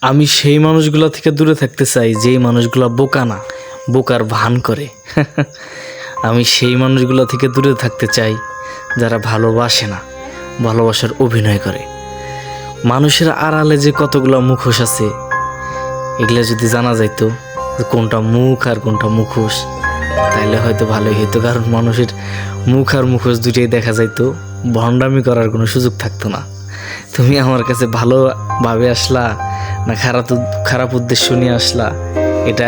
আমি সেই মানুষগুলো থেকে দূরে থাকতে চাই যেই মানুষগুলো বোকা না, বোকার ভান করে। আমি সেই মানুষগুলো থেকে দূরে থাকতে চাই যারা ভালোবাসে না, ভালোবাসার অভিনয় করে। মানুষের আড়ালে যে কতগুলো মুখোশ আছে, এগুলো যদি জানা যাইতো যে কোনটা মুখ আর কোনটা মুখোশ, তাইলে হয়তো ভালোই হইতো। কারণ মানুষের মুখ আর মুখোশ দুটোই দেখা যাইতো, ভণ্ডামি করার কোনো সুযোগ থাকতো না। তুমি আমার কাছে ভালোভাবে আসলা না খারাপ উদ্দেশ্য নিয়ে আসলা, এটা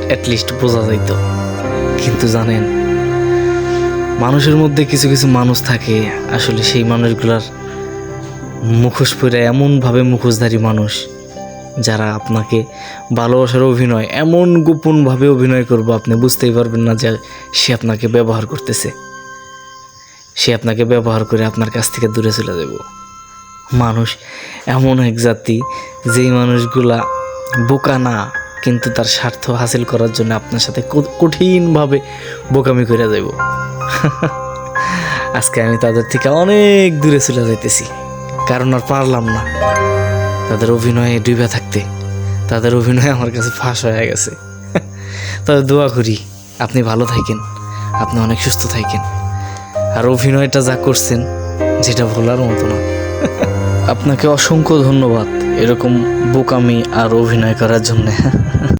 অ্যাটলিস্ট বোঝা যাইতো। কিন্তু জানেন, মানুষের মধ্যে কিছু কিছু মানুষ থাকে, আসলে সেই মানুষগুলার মুখোশ পরে এমনভাবে মুখোশধারী মানুষ, যারা আপনাকে ভালোবাসার অভিনয় এমন গোপনভাবে অভিনয় করবো আপনি বুঝতেই পারবেন না যে সে আপনাকে ব্যবহার করতেছে। সে আপনাকে ব্যবহার করে আপনার কাছ থেকে দূরে চলে যাব। মানুষ এমন এক জাতি, যেই মানুষগুলা বোকা না, কিন্তু তার স্বার্থ হাসিল করার জন্য আপনার সাথে কঠিনভাবে বোকামি করে যাব। আজকে আমি তাদের থেকে অনেক দূরে চলে যাইতেছি, কারণ আর পারলাম না তাদের অভিনয়ে ডুবে থাকতে। তাদের অভিনয় আমার কাছে ফাঁস হয়ে গেছে। তবে দোয়া করি আপনি ভালো থাকেন, আপনি অনেক সুস্থ থাকেন, আর অভিনয়টা যা করছেন যেটা ভোলার মতো না। আপনাকে অসংখ্য ধন্যবাদ এরকম বোকামি আর অভিনয় করার জন্যে।